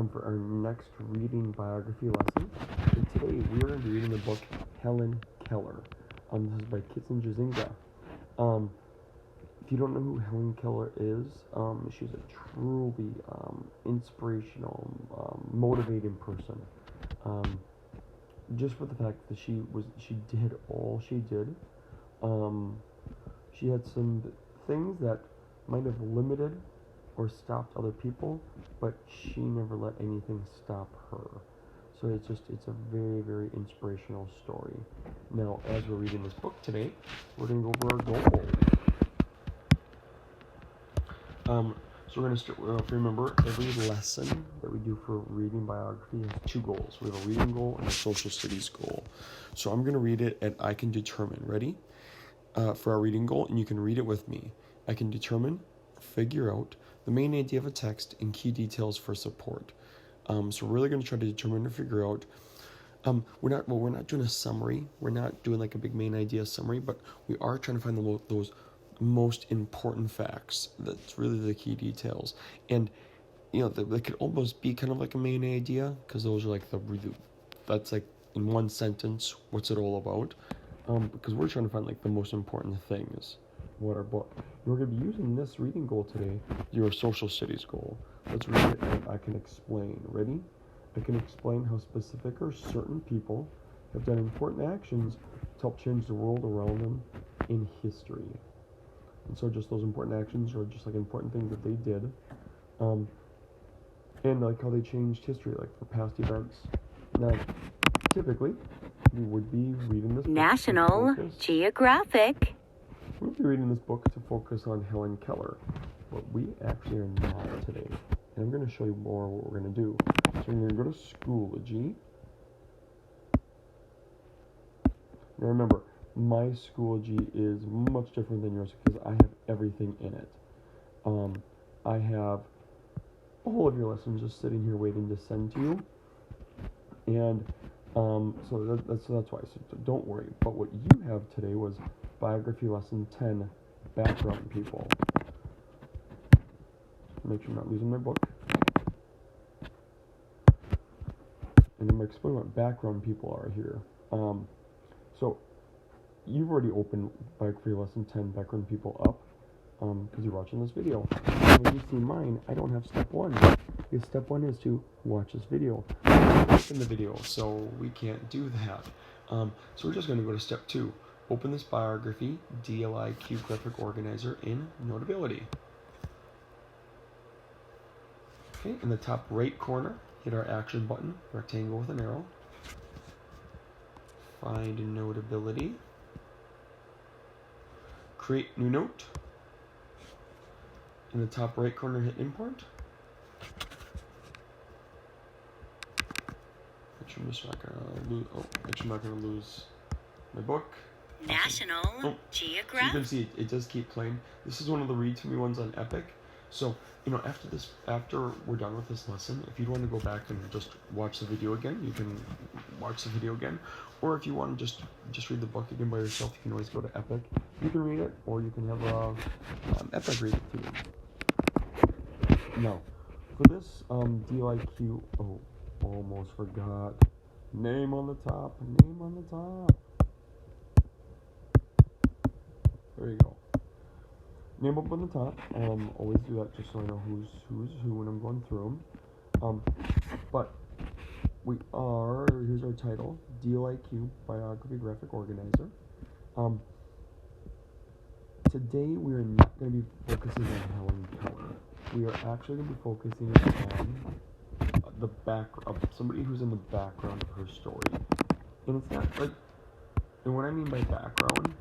for our next reading biography lesson. And today we are going to be reading the book Helen Keller. This is by Kitson Jazinga. If you don't know who Helen Keller is, she's a truly inspirational, motivating person. Just for the fact that she did all she did. She had some things that might have limited or stopped other people, but she never let anything stop her. So it's a very, very inspirational story. Now, as we're reading this book today, we're going to go over our goals. So we're going to start, if you remember, every lesson that we do for reading biography has two goals. We have a reading goal and a social studies goal. So I'm going to read it and I can determine, ready? For our reading goal, and you can read it with me. I can determine, figure out, the main idea of a text and key details for support. So we're really going to try to determine and figure out. We're not doing a summary. We're not doing like a big main idea summary, but we are trying to find those most important facts. That's really the key details. And they could almost be kind of like a main idea, because those are like that's like in one sentence, what's it all about? Because we're trying to find like the most important things. What our book. We're going to be using this reading goal today, your social studies goal. Let's read it and I can explain. Ready? I can explain how specific or certain people have done important actions to help change the world around them in history. And so just those important actions are just like important things that they did. And like how they changed history, like for past events. Now, typically, we would be reading this book National Geographic. We'll be reading this book to focus on Helen Keller, but we actually are not today. And I'm going to show you more what we're going to do. So we're going to go to Schoology. Now remember, my Schoology is much different than yours because I have everything in it. I have all of your lessons just sitting here waiting to send to you. And so that's why. So don't worry. But what you have today was Biography Lesson 10, Background People. Make sure I'm not losing my book. And I'm going to explain what background people are here. So you've already opened Biography Lesson 10, Background People up, because you're watching this video. And when you see mine, I don't have step 1. Because step 1 is to watch this video. In the video, so we can't do that. So we're just going to go to step 2. Open this biography, DLIQ graphic organizer in Notability. Okay, in the top right corner, hit our action button, rectangle with an arrow. Find Notability. Create new note. In the top right corner, hit import. Make sure I'm not gonna lose my book. National Geographic. So you can see it does keep playing. This is one of the read to me ones on Epic. So after we're done with this lesson, if you want to go back and just watch the video again, you can watch the video again. Or if you want to just read the book again by yourself, you can always go to Epic. You can read it, or you can have Epic read it to you. Now, for this DLIQ, almost forgot. Name on the top. There you go. Name up on the top. Always do that just so I know who's who when I'm going through them. But here's our title, DLIQ Biography Graphic Organizer. Today we are not going to be focusing on Helen Keller. We are actually going to be focusing on the background of somebody who's in the background of her story. And it's not like, and what I mean by background,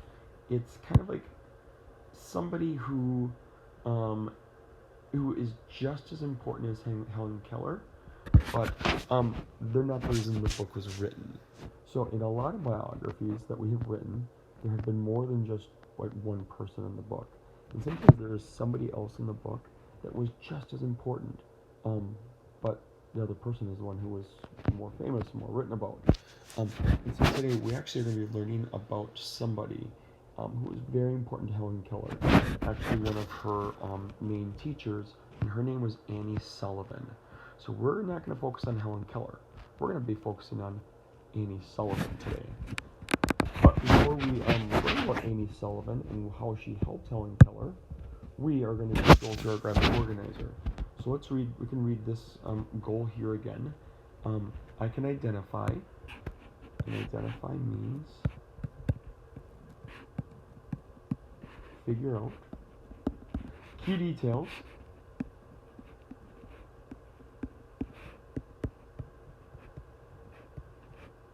it's kind of like somebody who is just as important as Helen Keller, but they're not the reason the book was written. So in a lot of biographies that we have written, there have been more than just like one person in the book. And sometimes there is somebody else in the book that was just as important, but the other person is the one who was more famous, more written about. And so today we actually are going to be learning about somebody who was very important to Helen Keller. Actually, one of her main teachers, and her name was Annie Sullivan. So we're not going to focus on Helen Keller. We're going to be focusing on Annie Sullivan today. But before we learn about Annie Sullivan and how she helped Helen Keller, we are going to just go through our graphic organizer. So let's read. We can read this goal here again. I can identify. And identify means figure out key details.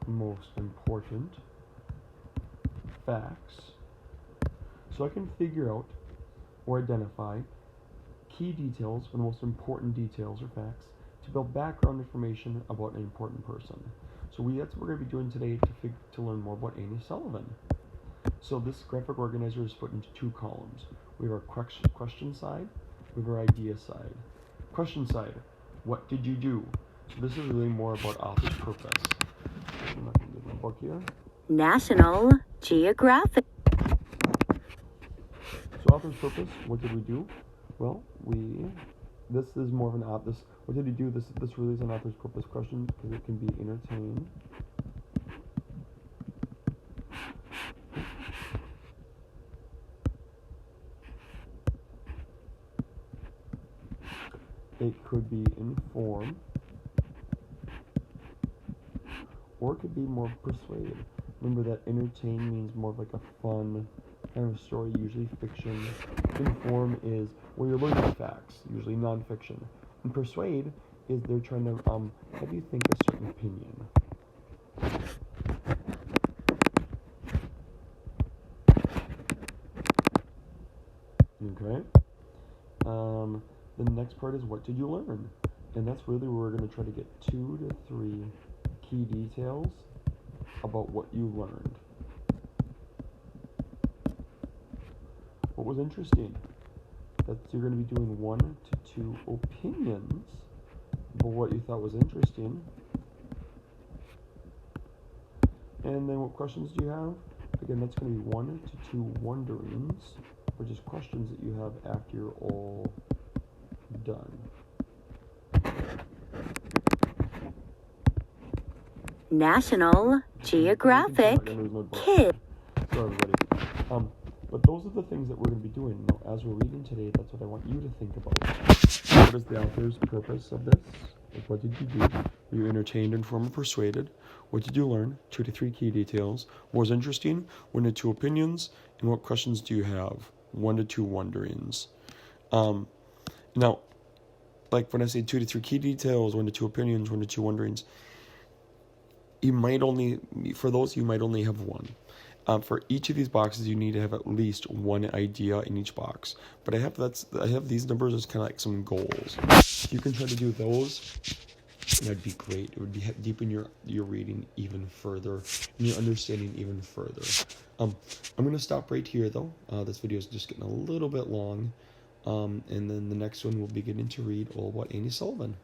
Most important facts. So I can figure out or identify key details, or the most important details or facts, to build background information about an important person. So that's what we're going to be doing today to learn more about Annie Sullivan. So this graphic organizer is split into two columns. We have our question side, we have our idea side. Question side, what did you do? So this is really more about author's purpose. I'm not going to get my book here. National Geographic. So author's purpose, what did we do? Well, this is more of an what did he do? This really is an author's purpose question because it can be entertain. It could be inform, or it could be more persuade. Remember that entertain means more of like a fun kind of story, usually fiction. Inform is where you're learning facts, usually nonfiction. And persuade is they're trying to have you think a certain opinion. Okay. The next part is what did you learn? And that's really where we're going to try to get 2 to 3 key details about what you learned. What was interesting? That you're going to be doing 1 to 2 opinions about what you thought was interesting. And then what questions do you have? Again, that's going to be 1 to 2 wonderings, which is questions that you have after you're all done. National Geographic Kid. Sorry, everybody. But those are the things that we're going to be doing. Now, as we're reading today, that's what I want you to think about. What is the author's purpose of this? Like, what did you do? Were you entertained, informed, or persuaded? What did you learn? 2 to 3 key details. What was interesting? 1 to 2 opinions. And what questions do you have? 1 to 2 wonderings. Now, like when I say 2 to 3 key details, 1 to 2 opinions, 1 to 2 wonderings, you might only have 1. For each of these boxes, you need to have at least 1 idea in each box. But I have these numbers as kind of like some goals. If you can try to do those, that'd be great. It would be deepen your reading even further, and your understanding even further. I'm going to stop right here, though. This video is just getting a little bit long. And then the next one we'll be getting to read all about Annie Sullivan.